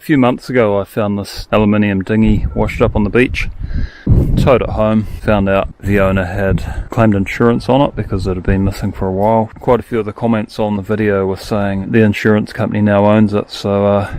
A few months ago I found this aluminium dinghy washed up on the beach. Towed it home, found out the owner had claimed insurance on it because it had been missing for a while. Quite a few of the comments on the video were saying the insurance company now owns it, so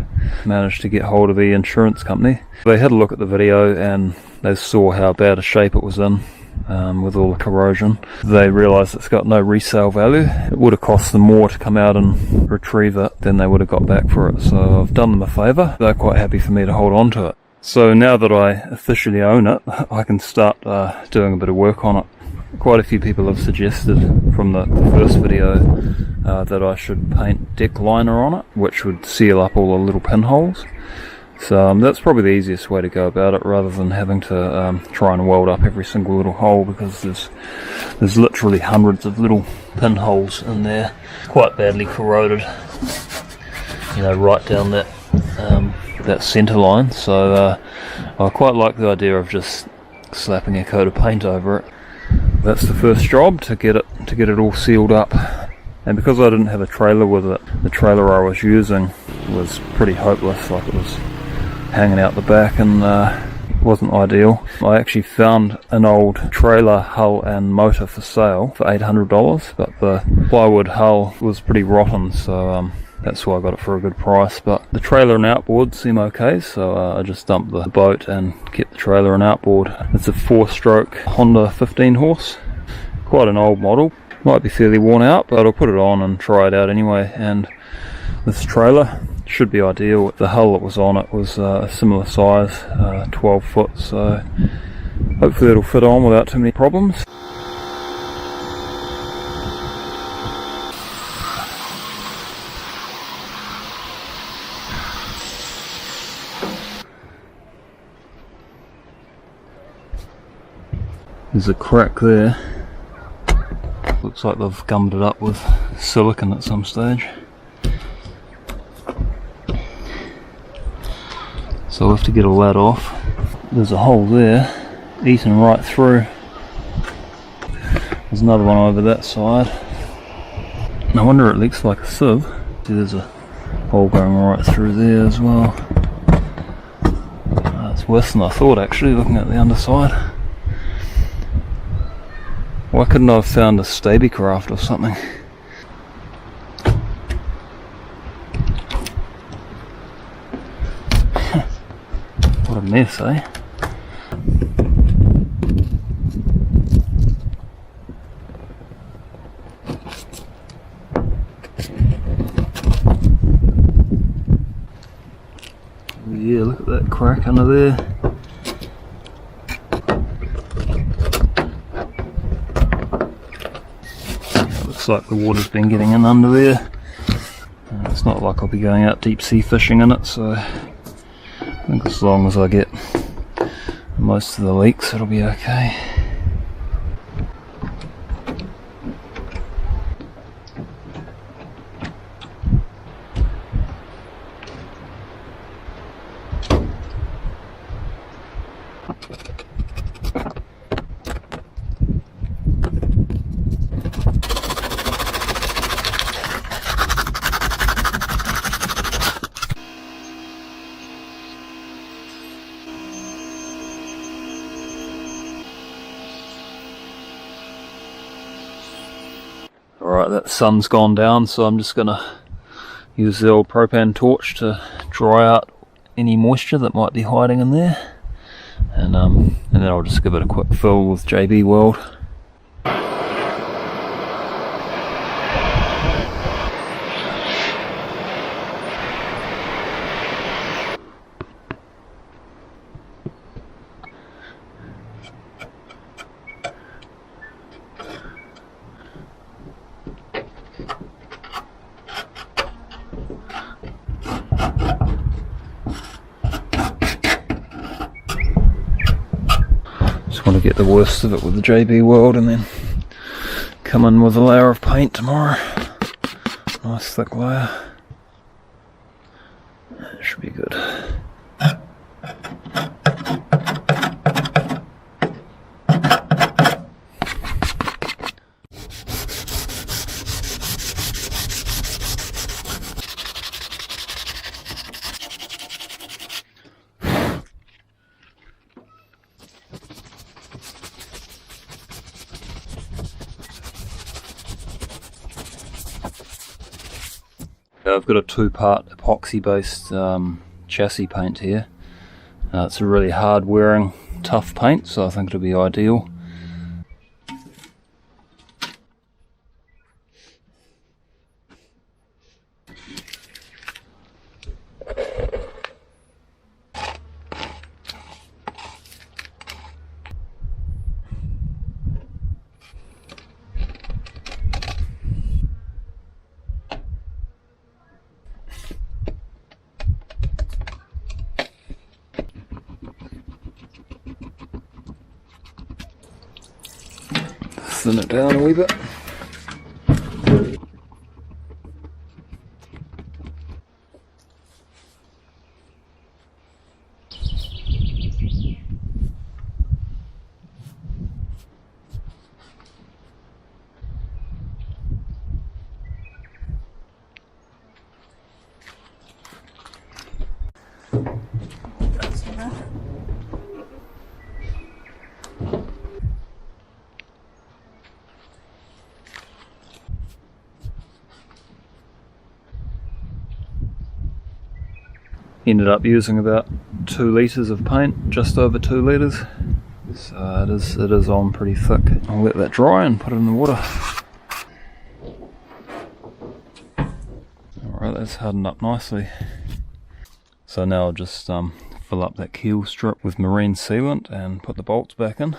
managed to get hold of the insurance company. They had a look at the video and they saw how bad a shape it was in. With all the corrosion. They realised it's got no resale value. It would have cost them more to come out and retrieve it than they would have got back for it, so I've done them a favour. They're quite happy for me to hold on to it. So now that I officially own it, I can start doing a bit of work on it. Quite a few people have suggested from the first video that I should paint deck liner on it, which would seal up all the little pinholes. So that's probably the easiest way to go about it, rather than having to try and weld up every single little hole, because there's literally hundreds of little pinholes in there, quite badly corroded, you know, right down that centre line. So I quite like the idea of just slapping a coat of paint over it. That's the first job, to get it all sealed up. And because I didn't have a trailer with it, the trailer I was using was pretty hopeless, like it was hanging out the back and wasn't ideal. I actually found an old trailer hull and motor for sale for $800, but the plywood hull was pretty rotten, so that's why I got it for a good price. But the trailer and outboard seem okay, so I just dumped the boat and kept the trailer and outboard. It's a 4-stroke Honda 15 horse, quite an old model. Might be fairly worn out, but I'll put it on and try it out anyway. And this trailer should be ideal. The hull that was on it was a similar size, 12 foot, so hopefully it'll fit on without too many problems. There's a crack there. Looks like they've gummed it up with silicone at some stage. So I'll have to get all that off. There's a hole there, eaten right through. There's another one over that side. No wonder it leaks like a sieve. See, there's a hole going right through there as well. It's worse than I thought, actually, looking at the underside. Why couldn't I have found a Stabicraft or something? What a mess, eh? Yeah, look at that crack under there. Looks like the water's been getting in under there. It's not like I'll be going out deep sea fishing in it, so I think as long as I get most of the leaks, it'll be okay. Alright, that sun's gone down, so I'm just going to use the old propane torch to dry out any moisture that might be hiding in there. And then I'll just give it a quick fill with JB Weld. Want to get the worst of it with the JB Weld and then come in with a layer of paint tomorrow. Nice thick layer. That should be good. I've got a 2-part epoxy based chassis paint here. It's a really hard wearing, tough paint, so I think it'll be ideal. Thin it down a wee bit. Ended up using about 2 litres of paint, just over 2 litres. So it is on pretty thick. I'll let that dry and put it in the water. Alright, that's hardened up nicely. So now I'll just fill up that keel strip with marine sealant and put the bolts back in.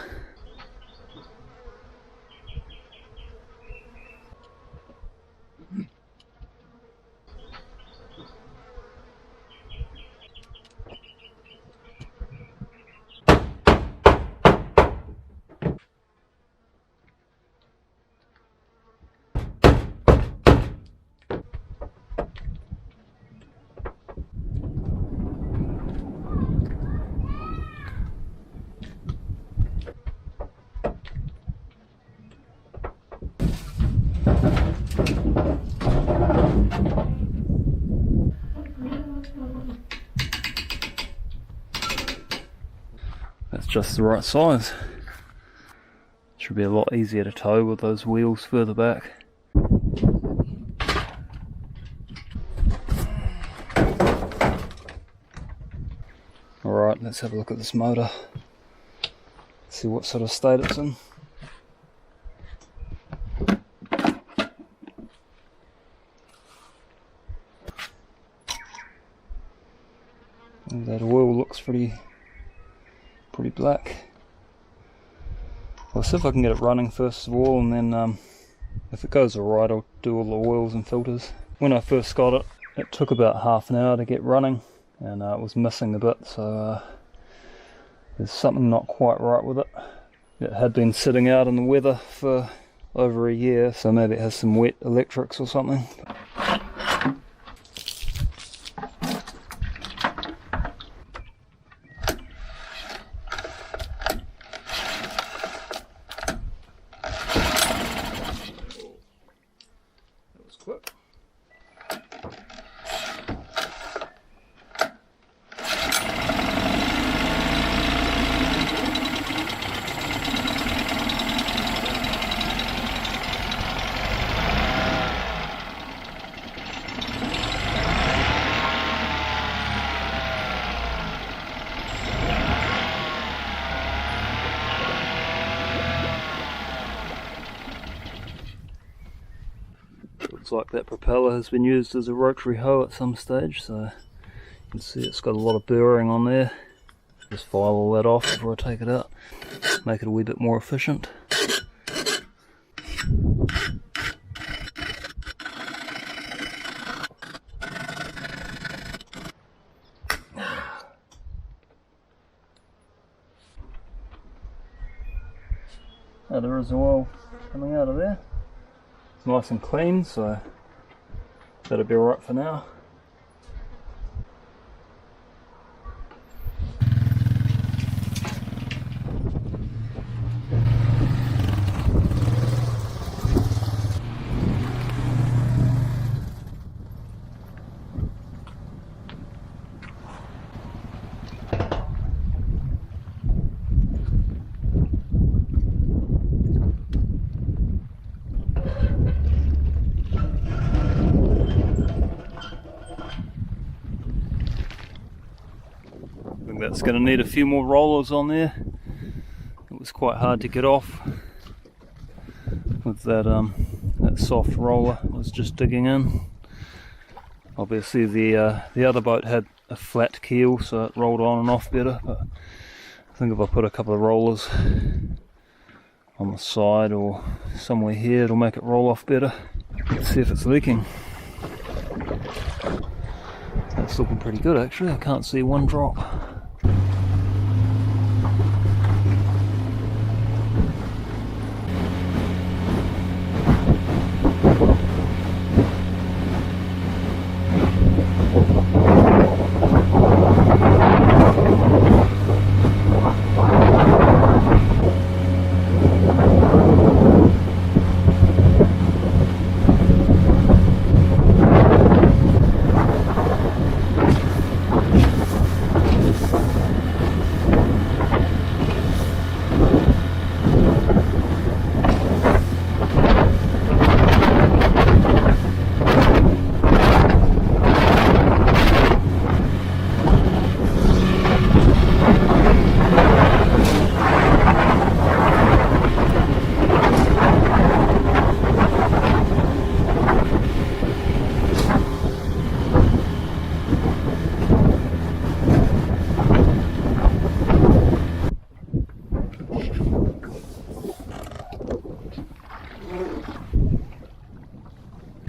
That's just the right size. Should be a lot easier to tow with those wheels further back. Alright, let's have a look at this motor. See what sort of state it's in. That oil looks pretty black. I'll see if I can get it running first of all, and then if it goes alright I'll do all the oils and filters. When I first got it, it took about half an hour to get running, and it was missing a bit, so there's something not quite right with it. It had been sitting out in the weather for over a year, so maybe it has some wet electrics or something. Looks like that propeller has been used as a rotary hoe at some stage, so you can see it's got a lot of burring on there. Just file all that off before I take it out, make it a wee bit more efficient. Now there is oil coming out of there. It's nice and clean, so that'll be alright for now. think that's going to need a few more rollers on there. It was quite hard to get off with that soft roller. It was just digging in. Obviously the other boat had a flat keel, so it rolled on and off better, but I think if I put a couple of rollers on the side or somewhere here, it'll make it roll off better. Let's see if it's leaking. That's looking pretty good actually, I can't see one drop.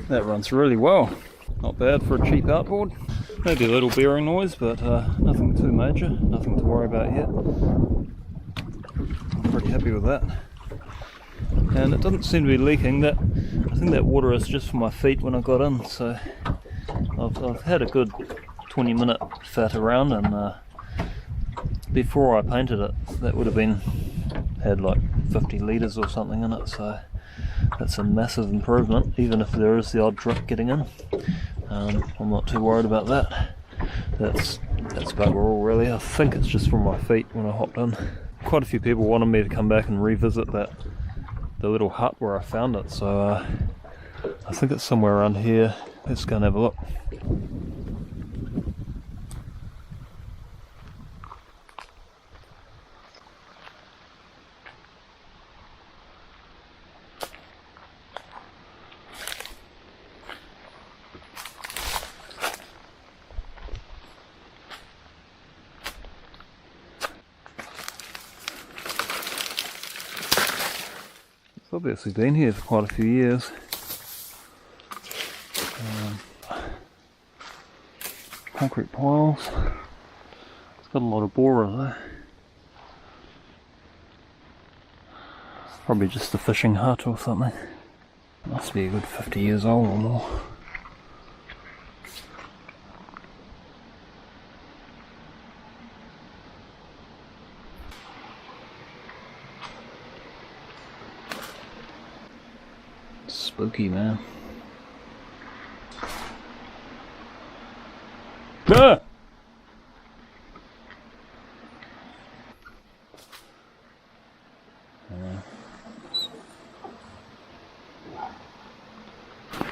That runs really well. Not bad for a cheap outboard. Maybe a little bearing noise, but nothing too major, nothing to worry about yet. I'm pretty happy with that. And it doesn't seem to be leaking. I think that water is just for my feet when I got in, so I've had a good 20-minute fat around, and before I painted it, that would have had like 50 litres or something in it, so that's a massive improvement, even if there is the odd drip getting in. I'm not too worried about that. That's bugger all really. I think it's just from my feet when I hopped in. Quite a few people wanted me to come back and revisit the little hut where I found it, so I think it's somewhere around here. Let's go and have a look. It's obviously been here for quite a few years. Concrete piles. It's got a lot of borer there. Probably just a fishing hut or something. Must be a good 50 years old or more. Spooky, man. Ah!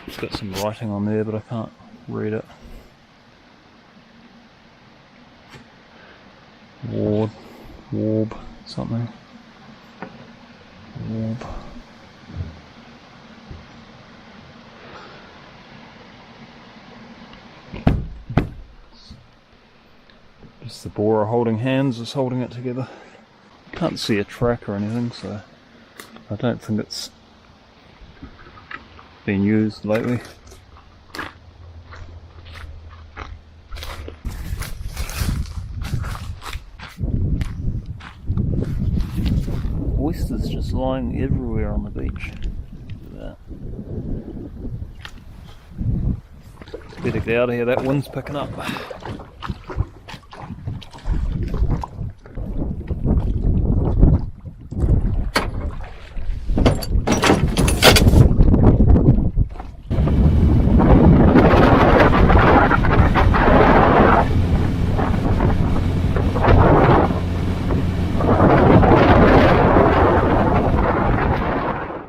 It's got some writing on there, but I can't read it. Warb, something. Warb. Just the borer holding hands is holding it together. Can't see a track or anything, so I don't think it's been used lately. Oysters just lying everywhere on the beach. Look at that. Better get out of here, that wind's picking up.